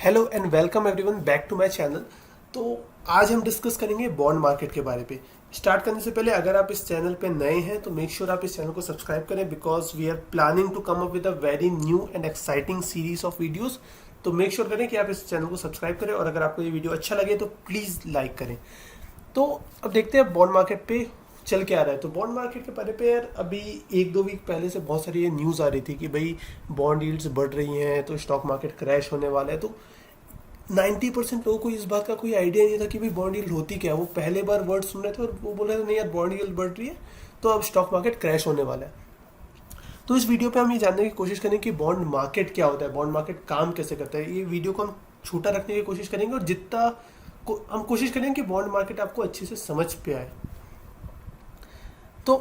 Hello and welcome everyone back to my channel. तो आज हम डिस्कस करेंगे बॉन्ड मार्केट के बारे पे। स्टार्ट करने से पहले अगर आप इस चैनल पे नए हैं तो मेक श्योर आप इस चैनल को सब्सक्राइब करें because we are planning to come up with a very new and exciting series of videos. तो मेक श्योर करें कि आप इस चैनल को सब्सक्राइब करें और अगर आपको ये वीडियो अच्छा लगे तो प्लीज़ लाइक करें। तो अब देखते हैं बॉन्ड मार्केट पे चल के आ रहा है। तो बॉन्ड मार्केट के बारे पे यार अभी एक दो वीक पहले से बहुत सारी ये न्यूज़ आ रही थी कि भाई बॉन्ड यील्ड्स बढ़ रही हैं तो स्टॉक मार्केट क्रैश होने वाला है। तो 90% लोगों को इस बात का कोई आइडिया नहीं था कि भाई बॉन्ड यील्ड होती क्या है। वो पहले बार वर्ड सुन रहे थे और वो बोल रहे थे नहीं यार बॉन्ड यील्ड बढ़ रही है तो अब स्टॉक मार्केट क्रैश होने वाला है। तो इस वीडियो पे हम ये जानने की कोशिश करेंगे कि बॉन्ड मार्केट क्या होता है, बॉन्ड मार्केट काम कैसे करता है। ये वीडियो को हम छोटा रखने की कोशिश करेंगे और जितना हम कोशिश करेंगे कि बॉन्ड मार्केट आपको अच्छे से समझ पे आए। तो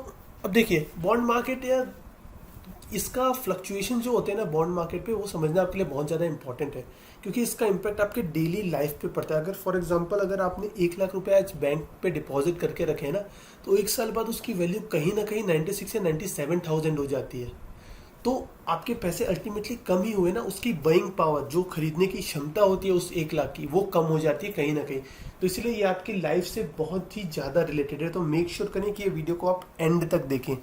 अब देखिए बॉन्ड मार्केट या इसका फ्लक्चुएशन जो होते हैं ना बॉन्ड मार्केट पे, वो समझना आपके लिए बहुत ज़्यादा इंपॉर्टेंट है क्योंकि इसका इम्पैक्ट आपके डेली लाइफ पे पड़ता है। अगर फॉर एग्जांपल अगर आपने 1 लाख रुपए आज बैंक पे डिपॉजिट करके रखे हैं ना, तो 1 साल बाद उसकी वैल्यू कहीं ना कहीं 96 या 97,000 हो जाती है। तो आपके पैसे अल्टीमेटली कम ही हुए ना, उसकी बाइंग पावर जो खरीदने की क्षमता होती है उस 1 लाख की, वो कम हो जाती है कहीं ना कहीं। तो इसलिए ये आपकी लाइफ से बहुत ही ज़्यादा रिलेटेड है। तो मेक श्योर करें कि ये वीडियो को आप एंड तक देखें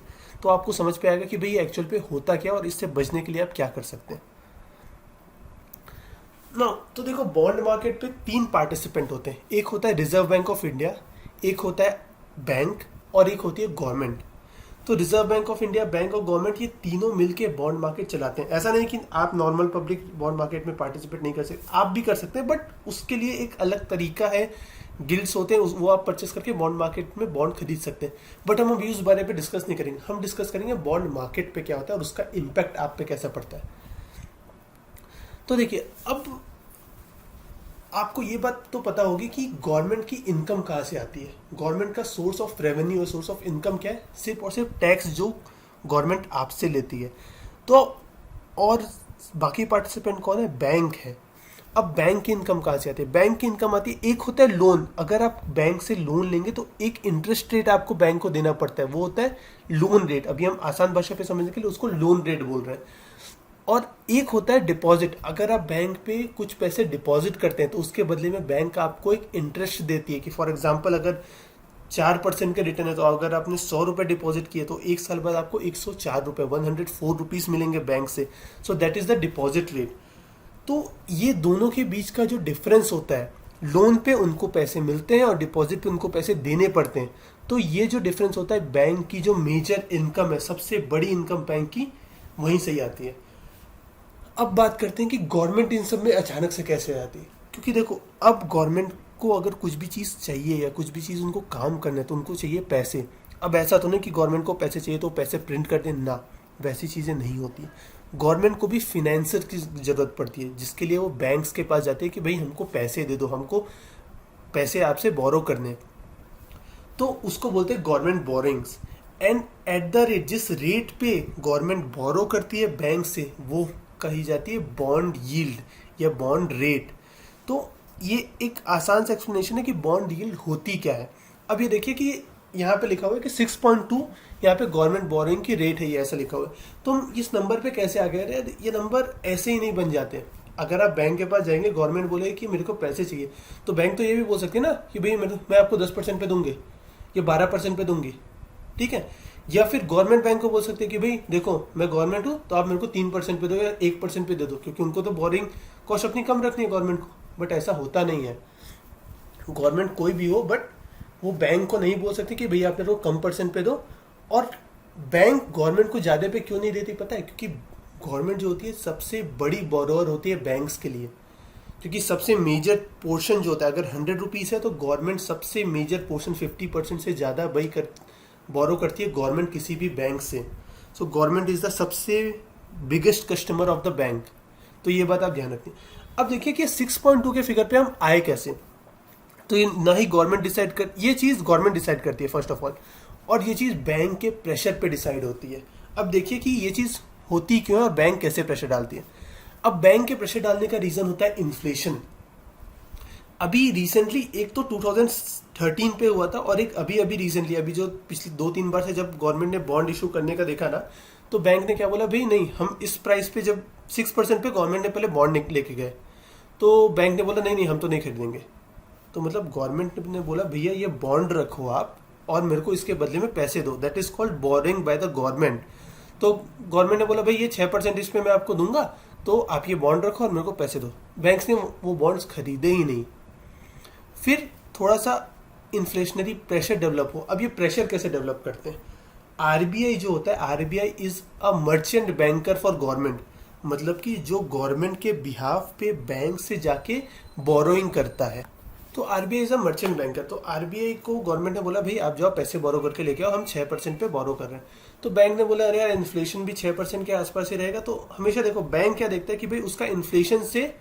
तो आपको समझ पे आएगा कि भाई ये एक्चुअल पे होता क्या और इससे बचने के लिए आप क्या कर सकते हैं ना। तो देखो बॉन्ड मार्केट पे 3 पार्टिसिपेंट होते हैं। एक होता है रिजर्व बैंक ऑफ इंडिया, एक होता है बैंक और एक होती है गवर्नमेंट। तो reserve bank of India, bank और गवर्नमेंट ये तीनों मिलके बॉन्ड मार्केट चलाते हैं। ऐसा नहीं कि आप नॉर्मल पब्लिक बॉन्ड मार्केट में पार्टिसिपेट नहीं कर सकते, आप भी कर सकते हैं, बट उसके लिए एक अलग तरीका है। गिल्ड्स होते हैं वो आप परचेस करके बॉन्ड मार्केट में बॉन्ड खरीद सकते हैं। बट हम अभी उस बारे पे डिस्कस नहीं करेंगे, हम डिस्कस करेंगे बॉन्ड मार्केट पे क्या होता है और उसका इम्पैक्ट आप पे कैसा पड़ता है। तो देखिए अब आपको ये बात तो पता होगी कि गवर्नमेंट की इनकम कहाँ से आती है। गवर्नमेंट का सोर्स ऑफ रेवेन्यू और सोर्स ऑफ इनकम क्या है? सिर्फ और सिर्फ टैक्स जो गवर्नमेंट आपसे लेती है। तो और बाकी पार्टिसिपेंट कौन है? बैंक है। अब बैंक की इनकम कहाँ से आती है? बैंक की इनकम आती है, एक होता है लोन। अगर आप बैंक से लोन लेंगे तो एक इंटरेस्ट रेट आपको बैंक को देना पड़ता है, वो होता है लोन रेट। अभी हम आसान भाषा पे समझने के लिए उसको लोन रेट बोल रहे हैं। और एक होता है डिपॉजिट। अगर आप बैंक पे कुछ पैसे डिपॉजिट करते हैं तो उसके बदले में बैंक आपको एक इंटरेस्ट देती है कि फॉर एग्जांपल अगर 4% के रिटर्न है तो अगर आपने 100 रुपये डिपॉजिट किए तो 1 साल बाद आपको 104 रुपये 104 रुपीज़ मिलेंगे बैंक से। So that is the deposit rate. तो ये दोनों के बीच का जो डिफरेंस होता है, लोन पे उनको पैसे मिलते हैं और डिपॉजिट पे उनको पैसे देने पड़ते हैं। तो ये जो डिफरेंस होता है, बैंक की जो मेजर इनकम है, सबसे बड़ी इनकम बैंक की वहीं से ही आती है। अब बात करते हैं कि गवर्नमेंट इन सब में अचानक से कैसे आ जाती है। क्योंकि देखो अब गवर्नमेंट को अगर कुछ भी चीज़ चाहिए या कुछ भी चीज़ उनको काम करना है तो उनको चाहिए पैसे। अब ऐसा तो नहीं कि गवर्नमेंट को पैसे चाहिए तो पैसे प्रिंट कर दें, ना, वैसी चीज़ें नहीं होती। गवर्नमेंट को भी फिनेंसर की ज़रूरत पड़ती है जिसके लिए वो बैंक्स के पास जाते हैं कि भाई हमको पैसे दे दो, हमको पैसे आपसे बोरो करने। तो उसको बोलते हैं government borings. And at the rate, जिस रेट पे गवर्नमेंट बोरो करती है बैंक से, वो कही जाती है बॉन्ड यील्ड या बॉन्ड रेट। तो ये एक आसान सा एक्सप्लेनेशन है कि बॉन्ड यील्ड होती क्या है। अब ये देखिए कि यहाँ पे लिखा हुआ है कि 6.2 यहाँ पे गवर्नमेंट बोरिंग की रेट है, ये ऐसा लिखा हुआ है। तो हम इस नंबर पे कैसे आ गए? ये नंबर ऐसे ही नहीं बन जाते। अगर आप बैंक के पास जाएंगे, गवर्नमेंट बोले कि मेरे को पैसे चाहिए, तो बैंक तो ये भी बोल सकती है ना कि भाई मैं आपको 10% पे दूंगी या 12% पे दूंगी, ठीक है। या फिर गवर्नमेंट बैंक को बोल सकते हैं कि भाई देखो मैं गवर्नमेंट हूँ तो आप मेरे को 3% पे दो या 1% पे दे दो, क्योंकि उनको तो बोरिंग कॉस्ट अपनी कम रखनी है गवर्नमेंट को। बट ऐसा होता नहीं है। गवर्नमेंट कोई भी हो, बट वो बैंक को नहीं बोल सकती कि भाई आप मेरे को कम परसेंट पे दो। और बैंक गवर्नमेंट को ज़्यादा पे क्यों नहीं देती पता है? क्योंकि गवर्नमेंट जो होती है सबसे बड़ी बोरोअर होती है बैंक्स के लिए। क्योंकि सबसे मेजर पोर्शन जो होता है, अगर 100 रुपीज़ है तो गवर्नमेंट सबसे मेजर पोर्शन 50% से ज़्यादा बोरो करती है गवर्नमेंट किसी भी बैंक से। सो गवर्नमेंट इज द सबसे biggest customer of the bank. तो ये बात आप ध्यान रखिए। अब देखिए कि 6.2 के फिगर पे हम आए कैसे। तो ये ना ही गवर्नमेंट डिसाइड कर, ये चीज़ गवर्नमेंट डिसाइड करती है फर्स्ट ऑफ ऑल, और ये चीज़ बैंक के प्रेशर पे डिसाइड होती है। अब देखिए कि ये चीज़ होती क्यों है और बैंक कैसे प्रेशर डालती है। अब बैंक के प्रेशर डालने का रीज़न होता है इन्फ्लेशन। अभी रिसेंटली एक तो 2013 पे हुआ था और एक अभी अभी रिसेंटली, अभी जो पिछली 2-3 बार से जब गवर्नमेंट ने बॉन्ड इशू करने का देखा ना, तो बैंक ने क्या बोला, भाई नहीं, हम इस प्राइस पे जब 6% पे गवर्नमेंट ने पहले बॉन्ड लेके गए तो बैंक ने बोला नहीं नहीं हम तो नहीं खरीदेंगे। तो मतलब गवर्नमेंट ने बोला भैया ये बॉन्ड रखो आप और मेरे को इसके बदले में पैसे दो, that is called boring by the government. तो गवर्नमेंट ने बोला भाई ये 6% इस पे मैं आपको दूंगा, तो आप ये बॉन्ड रखो और मेरे को पैसे दो। बैंक्स ने वो बॉन्ड्स खरीदे ही नहीं। फिर थोड़ा सा इन्फ्लेशनरी प्रेशर डेवलप हो। अब ये प्रेशर कैसे डेवलप करते हैं? आरबीआई जो होता है, RBI is a merchant banker for government, मतलब कि जो गवर्नमेंट के बिहाफ पे बैंक से जाके बोरोइंग करता है। तो RBI is a merchant banker. तो आरबीआई को गवर्नमेंट ने बोला भाई आप जाओ पैसे बोरो करके लेके आओ, हम 6% पे बोरो कर रहे हैं। तो बैंक ने बोला अरे यार इन्फ्लेशन भी 6% के आसपास ही रहेगा। तो हमेशा देखो बैंक क्या देखता है कि भाई उसका इन्फ्लेशन से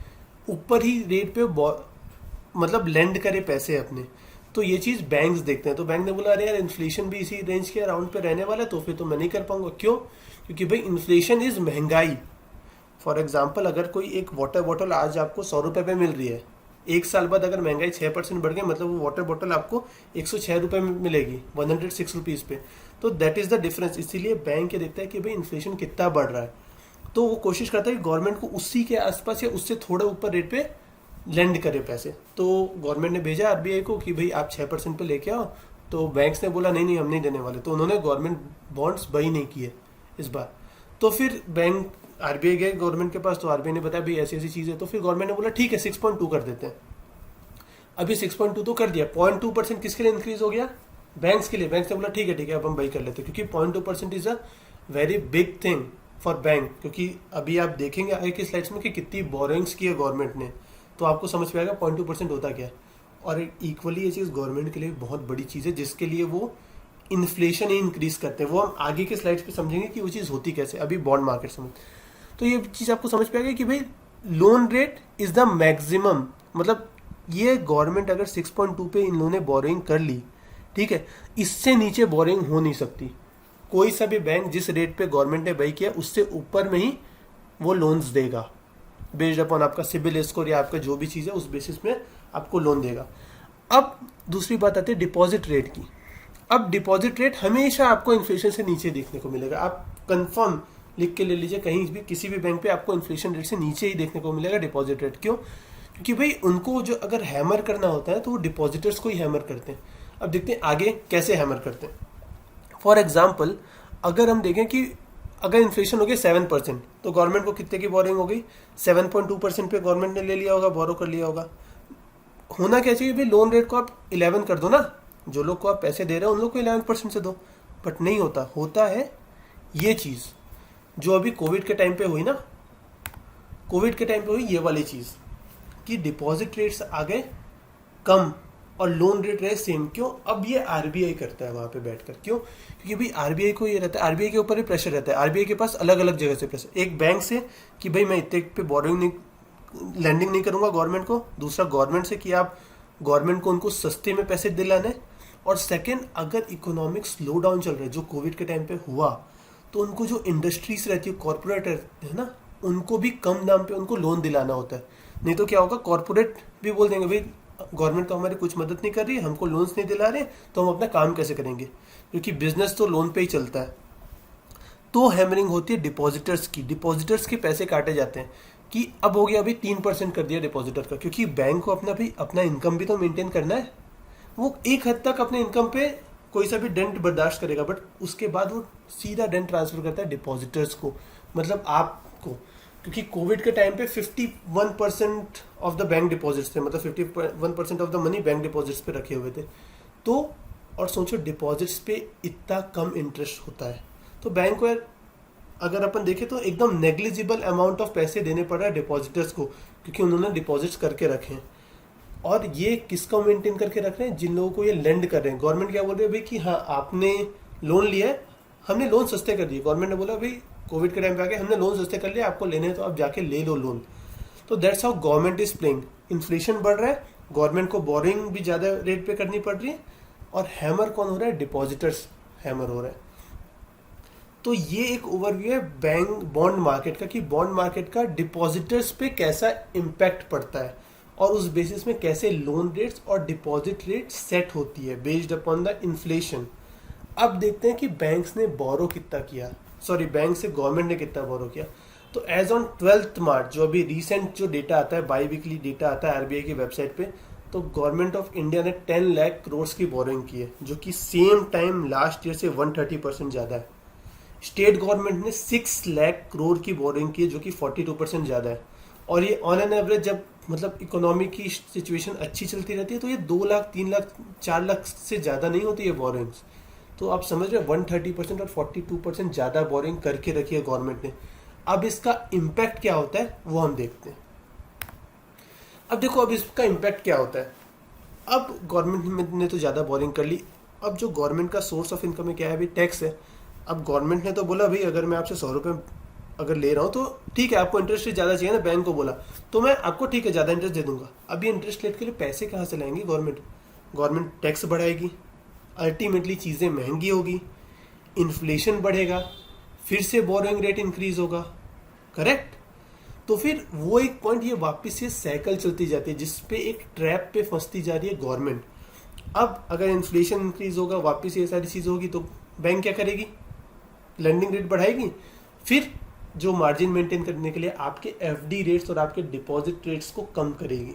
ऊपर ही रेट पे मतलब लेंड करे पैसे अपने। तो ये चीज बैंक्स देखते हैं। तो बैंक ने बोला अरे यार इन्फ्लेशन भी इसी रेंज के अराउंड पे रहने वाला है, तो फिर तो मैं नहीं कर पाऊंगा। क्यों? क्योंकि भाई इन्फ्लेशन इज महंगाई। फॉर एग्जाम्पल अगर कोई एक वाटर बॉटल आज आपको 100 रुपए पे मिल रही है, एक साल बाद अगर महंगाई 6% बढ़ गई, मतलब वो वाटर बॉटल आपको 106 रुपए में मिलेगी, 106 रुपीज पे। तो दैट इज द डिफरेंस। इसीलिए बैंक ये देखता है कि भाई इन्फ्लेशन कितना बढ़ रहा है, तो वो कोशिश करता है कि गवर्नमेंट को उसी के आसपास या उससे थोड़ा ऊपर रेट पे लेंड करे पैसे। तो गवर्नमेंट ने भेजा आरबीआई को कि भाई आप 6% पे लेके आओ। तो बैंक्स ने बोला नहीं नहीं हम नहीं देने वाले। तो उन्होंने गवर्नमेंट बॉन्ड्स बाई नहीं किए इस बार। तो फिर बैंक आरबीआई गए गवर्नमेंट के पास, तो आरबीआई ने बताया भाई ऐसी ऐसी चीज है। तो फिर गवर्नमेंट ने बोला ठीक है 6.2 कर देते हैं। अभी 6.2 तो कर दिया, 0.2% किसके लिए इंक्रीज हो गया? बैंक्स के लिए। बैंक्स ने बोला ठीक है अब हम बाई कर लेते हैं, क्योंकि 0.2% is a very big thing for bank. क्योंकि अभी आप देखेंगे आगे की स्लाइड्स में कि कितनी बोरिंग्स की है गवर्नमेंट ने, तो आपको समझ में आएगा 0.2% होता क्या है। और इक्वली ये चीज़ गवर्नमेंट के लिए बहुत बड़ी चीज़ है, जिसके लिए वो इन्फ्लेशन ही इंक्रीज करते हैं। वो हम आगे के स्लाइड्स पे समझेंगे कि वो चीज़ होती कैसे। अभी बॉन्ड मार्केट समझ, तो ये चीज़ आपको समझ में आएगी कि भाई loan rate is the maximum. मतलब ये गवर्नमेंट अगर 6.2 पे इन लोगों ने बोरिंग कर ली, ठीक है, इससे नीचे बोरिंग हो नहीं सकती। कोई सा भी बैंक जिस रेट पे गवर्नमेंट ने बाई किया उससे ऊपर में ही वो लोन्स देगा, बेस्ड अपॉन आपका सिबिल स्कोर या आपका जो भी चीज़ है उस बेसिस में आपको लोन देगा। अब दूसरी बात आती है डिपॉजिट रेट की। अब डिपॉजिट रेट हमेशा आपको इन्फ्लेशन से नीचे देखने को मिलेगा। आप कंफर्म लिख के ले लीजिए, कहीं भी किसी भी बैंक पे आपको इन्फ्लेशन रेट से नीचे ही देखने को मिलेगा डिपॉजिट रेट। क्यों? क्योंकि भाई उनको जो अगर हैमर करना होता है तो वो डिपॉजिटर्स को ही हैमर करते हैं। अब देखते हैं आगे कैसे हैमर करते हैं। फॉर एग्जाम्पल अगर हम देखें कि अगर इन्फ्लेशन हो गया 7%, तो गवर्नमेंट को कितने की बोरिंग हो गई? 7.2% पे गवर्नमेंट ने ले लिया होगा, बोरो कर लिया होगा। होना क्या चाहिए भाई, लोन रेट को आप 11 कर दो ना, जो लोग को आप पैसे दे रहे हो उन लोग को 11% से दो। बट नहीं होता, होता है ये चीज़ जो अभी कोविड के टाइम पे हुई ना, कोविड के टाइम पे हुई ये वाली चीज़ कि डिपॉजिट रेट्स आ गए कम और लोन रेट रहे सेम। क्यों? अब ये आरबीआई करता है वहां पे बैठकर। क्यों? क्योंकि भाई आरबीआई को ये रहता है, आरबीआई के ऊपर भी प्रेशर रहता है। आरबीआई के पास अलग अलग जगह से प्रेशर, एक बैंक से कि भाई मैं इतने पे बोरिंग नहीं, लैंडिंग नहीं करूंगा गवर्नमेंट को। दूसरा गवर्नमेंट से कि आप गवर्नमेंट को उनको सस्ते में पैसे दिलाने। और सेकेंड, अगर इकोनॉमिक स्लो डाउन चल रहा है जो कोविड के टाइम पे हुआ, तो उनको जो इंडस्ट्रीज रहती है, कॉर्पोरेट है ना, उनको भी कम दाम पे उनको लोन दिलाना होता है। नहीं तो क्या होगा, कॉर्पोरेट भी बोल देंगे भाई गवर्नमेंट तो हमारी कुछ मदद नहीं कर रही है, हमको लोन्स नहीं दिला रहे, तो हम अपना काम कैसे करेंगे, क्योंकि बिजनेस तो लोन पे ही चलता है। तो हैमरिंग होती है डिपॉजिटर्स की, डिपॉजिटर्स के पैसे काटे जाते हैं कि अब हो गया अभी 3% कर दिया डिपॉजिटर का, क्योंकि बैंक को अपना भी अपना इनकम भी तो मेंटेन करना है। वो एक हद तक अपने इनकम पे कोई सा भी डेंट बर्दाश्त करेगा, बट उसके बाद वो सीधा डेंट ट्रांसफर करता है डिपॉजिटर्स को, मतलब आपको। क्योंकि कोविड के टाइम पे 51% ऑफ द बैंक डिपॉजिट्स थे, मतलब 51% of the money bank deposits पे रखे हुए थे। तो और सोचो डिपॉजिट्स पे इतना कम इंटरेस्ट होता है, तो बैंक को अगर अपन देखें तो एकदम नेग्लिजिबल अमाउंट ऑफ पैसे देने पड़ रहा है डिपॉजिटर्स को, क्योंकि उन्होंने डिपॉजिट्स करके रखे हैं। और ये किसको मेंटेन करके रख रहे हैं? जिन लोगों को ये लेंड कर रहे हैं। गवर्नमेंट क्या बोल रही है भाई कि हाँ आपने लोन लिया है, हमने लोन सस्ते कर दिए। गवर्नमेंट ने बोला भाई कोविड के टाइम पे आके हमने लोन सस्ते कर लिया, आपको लेने हैं तो आप जाके ले लो लोन। तो that's how government is playing. Inflation बढ़ रहा है, गवर्नमेंट को बोरिंग भी ज्यादा रेट पे करनी पड़ रही है, और हैमर कौन हो रहा है? डिपॉजिटर्स हैमर हो रहा है। तो ये एक ओवरव्यू है बैंक बॉन्ड मार्केट का, कि बॉन्ड मार्केट का डिपॉजिटर्स पे कैसा इम्पैक्ट पड़ता है और उस बेसिस में कैसे लोन रेट्स और डिपॉजिट रेट सेट होती है बेस्ड अपॉन द इन्फ्लेशन। अब देखते हैं कि बैंक्स ने बोरो कितना किया, सॉरी बैंक से गवर्नमेंट ने कितना बोरो किया। तो एज ऑन 12 मार्च जो अभी रिसेंट जो डेटा आता है, बाई वीकली डेटा आता है आरबीआई की वेबसाइट पे, तो गवर्नमेंट ऑफ इंडिया ने 10 लाख करोड़ की बोरिंग की है, जो कि सेम टाइम लास्ट ईयर से 130% ज़्यादा है। स्टेट गवर्नमेंट ने 6 लाख करोड़ की बोरिंग की है, जो कि 42% ज़्यादा है। और ये ऑन एन एवरेज जब मतलब इकोनॉमी की सिचुएशन अच्छी चलती रहती है तो ये 2 लाख 3 लाख 4 लाख से ज़्यादा नहीं होती है बोरिंग्स। तो आप समझ रहे हैं 130% और 42% ज़्यादा बोरिंग करके रखी है गवर्नमेंट ने। अब इसका इम्पैक्ट क्या होता है वो हम देखते हैं। अब देखो अब इसका इम्पैक्ट क्या होता है। अब गवर्नमेंट ने तो ज़्यादा बोरिंग कर ली। अब जो गवर्नमेंट का सोर्स ऑफ इनकम है क्या है, अभी टैक्स है। अब गवर्नमेंट ने तो बोला भाई अगर मैं आपसे 100 रुपये अगर ले रहा हूँ तो ठीक है, आपको इंटरेस्ट रेट ज़्यादा चाहिए ना, बैंक को बोला तो मैं आपको ठीक है ज़्यादा इंटरेस्ट दे दूंगा। अभी इंटरेस्ट रेट के लिए पैसे कहाँ से लाएंगे गवर्नमेंट टैक्स बढ़ाएगी, अल्टीमेटली चीज़ें महंगी होगी, इन्फ्लेशन बढ़ेगा, फिर से बोरिंग रेट इंक्रीज होगा, करेक्ट। तो फिर वो एक पॉइंट ये वापस से साइकिल चलती जाती है जिसपे एक ट्रैप पे फंसती जा रही है गवर्नमेंट। अब अगर इन्फ्लेशन इंक्रीज होगा, वापस ये सारी चीज़ होगी, तो बैंक क्या करेगी, लेंडिंग रेट बढ़ाएगी, फिर जो मार्जिन मेंटेन करने के लिए आपके एफडी रेट्स और आपके डिपॉजिट रेट्स को कम करेगी।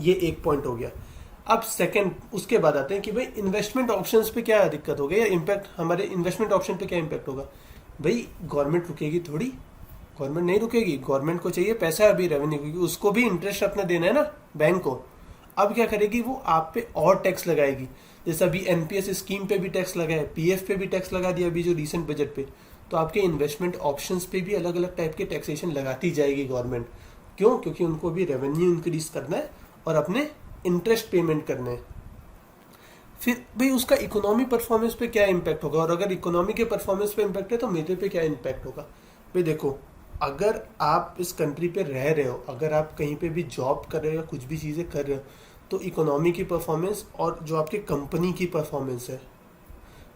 ये एक पॉइंट हो गया। अब सेकंड उसके बाद आते हैं कि भाई इन्वेस्टमेंट ऑप्शंस पे क्या दिक्कत होगी या इम्पैक्ट, हमारे इन्वेस्टमेंट ऑप्शन पे क्या इम्पैक्ट होगा। भाई गवर्नमेंट रुकेगी थोड़ी, गवर्नमेंट नहीं रुकेगी, गवर्नमेंट को चाहिए पैसा अभी रेवेन्यू, क्योंकि उसको भी इंटरेस्ट अपना देना है ना बैंक को। अब क्या करेगी वो आप पे और टैक्स लगाएगी, जैसे अभी एनपीएस स्कीम पे भी टैक्स लगा है, पीएफ पे भी टैक्स लगा दिया अभी जो रिसेंट बजट पे। तो आपके इन्वेस्टमेंट ऑप्शंस पे भी अलग अलग टाइप के टैक्सेशन लगाती जाएगी गवर्नमेंट। क्यों, क्योंकि उनको भी रेवेन्यू इंक्रीज करना है और अपने इंटरेस्ट पेमेंट करने हैं। फिर भाई उसका इकोनॉमी परफॉर्मेंस पे क्या इम्पैक्ट होगा, और अगर इकोनॉमी के परफॉर्मेंस पे इम्पैक्ट है तो मेरे पे क्या इम्पैक्ट होगा। भाई देखो अगर आप इस कंट्री पे रह रहे हो, अगर आप कहीं पे भी जॉब कर रहे हो या कुछ भी चीज़ें कर रहे हो, तो इकोनॉमी की परफॉर्मेंस और जो आपके कंपनी की परफॉर्मेंस है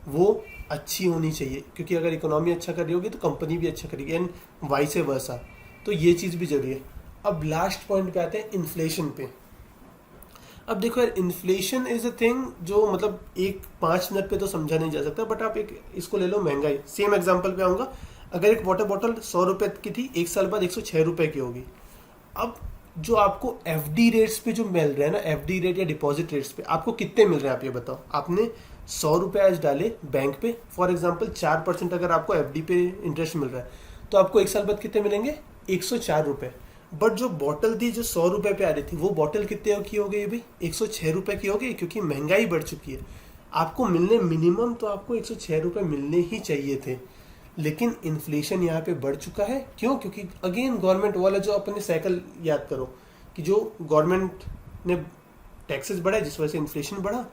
वो अच्छी होनी चाहिए, क्योंकि अगर इकोनॉमी अच्छा कर रही होगी तो कंपनी भी अच्छा करेगी एंड वाइस वर्सा। तो ये चीज़ भी जरूरी है। अब लास्ट पॉइंट पे आते हैं इन्फ्लेशन पे। अब देखो यार इन्फ्लेशन इज अ थिंग जो मतलब एक 5 मिनट पे तो समझा नहीं जा सकता, बट आप एक इसको ले लो महंगाई, सेम एग्जांपल पे आऊँगा। अगर एक वाटर बॉटल 100 रुपये की थी, 1 साल बाद 106 रुपये की होगी। अब जो आपको एफडी रेट्स पे जो मिल रहा है ना, एफडी रेट या डिपॉजिट रेट्स पे आपको कितने मिल रहे हैं आप ये बताओ। आपने 100 रुपये आज डाले बैंक पे, फॉर एग्जाम्पल 4% अगर आपको एफडी पे इंटरेस्ट मिल रहा है, तो आपको 1 साल बाद कितने मिलेंगे, 104 रुपये। बट जो बॉटल थी जो 100 रुपये पे आ रही थी, वो बॉटल कितने की हो गई भाई, 106 रुपये की हो गई, क्योंकि महंगाई बढ़ चुकी है। आपको मिलने मिनिमम तो आपको 106 रुपये मिलने ही चाहिए थे, लेकिन इन्फ्लेशन यहाँ पे बढ़ चुका है। क्यों, क्योंकि अगेन गवर्नमेंट वाला जो अपने साइकिल याद करो कि जो गवर्नमेंट ने टैक्सेस बढ़ाए जिस वजह से इन्फ्लेशन बढ़ा,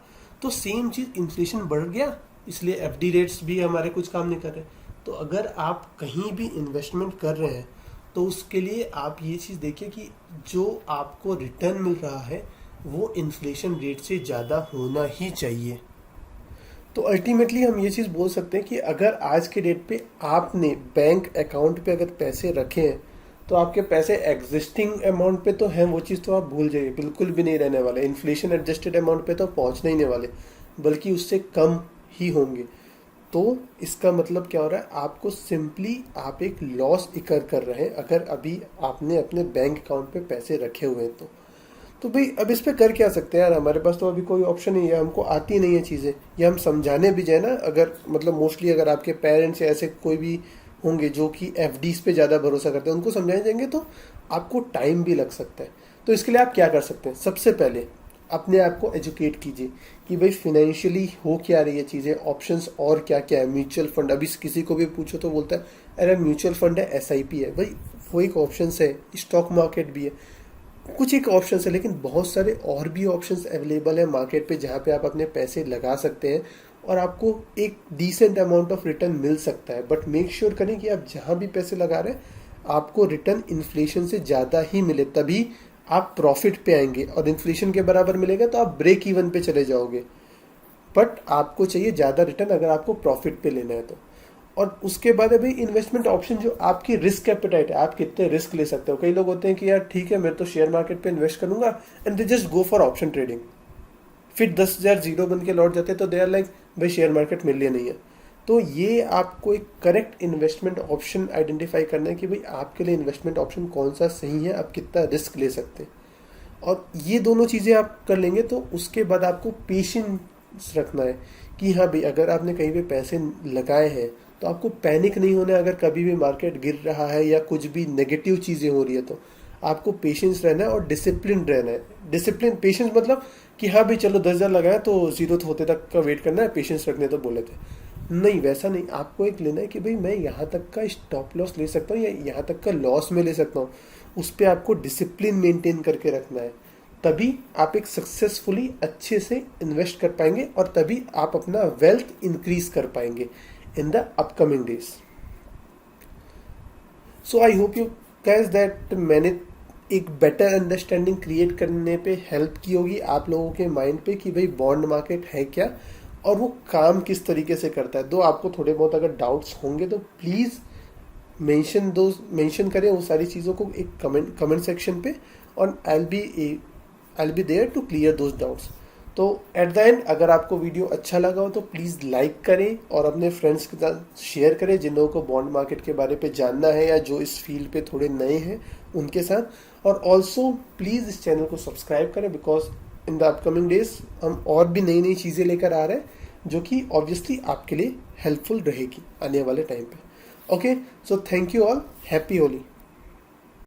तो सेम चीज़ इन्फ्लेशन बढ़ गया, इसलिए एफडी रेट्स भी हमारे कुछ काम नहीं कर रहे। तो अगर आप कहीं भी इन्वेस्टमेंट कर रहे हैं तो उसके लिए आप ये चीज़ देखिए कि जो आपको रिटर्न मिल रहा है वो इन्फ्लेशन रेट से ज़्यादा होना ही चाहिए। तो अल्टीमेटली हम ये चीज़ बोल सकते हैं कि अगर आज के डेट पे आपने बैंक अकाउंट पे अगर पैसे रखे हैं तो आपके पैसे एग्जिस्टिंग अमाउंट पे तो हैं, वो चीज़ तो आप भूल जाइए, बिल्कुल भी नहीं रहने वाले। इन्फ्लेशन एडजस्टेड अमाउंट पे तो पहुंचने ही नहीं वाले, बल्कि उससे कम ही होंगे। तो इसका मतलब क्या हो रहा है, आपको सिंपली आप एक लॉस इकर कर रहे हैं अगर अभी आपने अपने बैंक अकाउंट पे पैसे रखे हुए हैं तो भाई अब इस पे कर क्या सकते हैं यार, हमारे पास तो अभी कोई ऑप्शन नहीं है, हमको आती नहीं है चीज़ें, या हम समझाने भी जाए ना, अगर मतलब मोस्टली अगर आपके पेरेंट्स या ऐसे कोई भी होंगे जो कि एफडीज पे ज़्यादा भरोसा करते हैं, उनको समझाने जाएंगे तो आपको टाइम भी लग सकता है। तो इसके लिए आप क्या कर सकते हैं, सबसे पहले अपने आप को एजुकेट कीजिए कि भाई फिनेंशियली हो क्या रही है चीज़ें, ऑप्शंस और क्या क्या है। म्यूचुअल फंड, अभी किसी को भी पूछो तो बोलता है अरे म्यूचुअल फंड है, एसआईपी है, भाई वो एक ऑप्शन है, स्टॉक मार्केट भी है, कुछ एक ऑप्शन है, लेकिन बहुत सारे और भी ऑप्शंस अवेलेबल है मार्केट पे जहाँ पे आप अपने पैसे लगा सकते हैं और आपको एक डिसेंट अमाउंट ऑफ रिटर्न मिल सकता है। बट मेक श्योर करें कि आप जहाँ भी पैसे लगा रहे हैं आपको रिटर्न इन्फ्लेशन से ज़्यादा ही मिले, तभी आप प्रॉफिट पे आएंगे, और इन्फ्लेशन के बराबर मिलेगा तो आप ब्रेक इवन पे चले जाओगे। बट आपको चाहिए ज़्यादा रिटर्न अगर आपको प्रॉफिट पे लेना है तो। और उसके बाद अभी इन्वेस्टमेंट ऑप्शन जो आपकी रिस्क एपेटाइट है, आप कितने रिस्क ले सकते हो। कई लोग होते हैं कि यार ठीक है मैं तो शेयर मार्केट पे इन्वेस्ट करूंगा and they just go for option trading, फिर 10,000 जीरो बन के लौट जाते हैं, तो दे आर लाइक भाई शेयर मार्केट मेरे लिए नहीं है। तो ये आपको एक करेक्ट इन्वेस्टमेंट ऑप्शन आइडेंटिफाई करना है कि भाई आपके लिए इन्वेस्टमेंट ऑप्शन कौन सा सही है, आप कितना रिस्क ले सकते हैं। और ये दोनों चीज़ें आप कर लेंगे तो उसके बाद आपको पेशेंस रखना है कि हाँ भाई अगर आपने कहीं पे पैसे लगाए हैं तो आपको पैनिक नहीं होना है अगर कभी भी मार्केट गिर रहा है या कुछ भी नेगेटिव चीज़ें हो रही है। तो आपको पेशेंस रहना है और डिसिप्लिन रहना है। डिसिप्लिन पेशेंस मतलब कि हाँ भाई चलो 10,000 लगाया तो जीरो होते तक का वेट करना है, पेशेंस रखने तो बोले थे, नहीं वैसा नहीं। आपको एक लेना है कि भाई मैं यहाँ तक का स्टॉप लॉस ले सकता हूँ या यहाँ तक का लॉस में ले सकता हूँ। उस पर आपको डिसिप्लिन मेंटेन करके रखना है, तभी आप एक सक्सेसफुली अच्छे से इन्वेस्ट कर पाएंगे और तभी आप अपना वेल्थ इंक्रीज कर पाएंगे in the upcoming days. So I hope you guys that मैंने एक बेटर अंडरस्टैंडिंग क्रिएट करने पे हेल्प की होगी आप लोगों के माइंड पे कि भाई बॉन्ड मार्केट है क्या और वो काम किस तरीके से करता है। दो आपको थोड़े बहुत अगर डाउट्स होंगे तो प्लीज़ मेंशन करें वो सारी चीज़ों को एक कमेंट सेक्शन पे, और I be there to clear those doubts. तो एट द एंड अगर आपको वीडियो अच्छा लगा हो तो प्लीज़ लाइक करें और अपने फ्रेंड्स के साथ शेयर करें जिन लोगों को बॉन्ड मार्केट के बारे पे जानना है या जो इस फील्ड पे थोड़े नए हैं उनके साथ। और ऑल्सो प्लीज़ इस चैनल को सब्सक्राइब करें because in the upcoming days हम और भी नई नई चीज़ें लेकर आ रहे हैं जो कि ऑब्वियसली आपके लिए हेल्पफुल रहेगी आने वाले टाइम पे। Okay, so thank you all, happy Holi.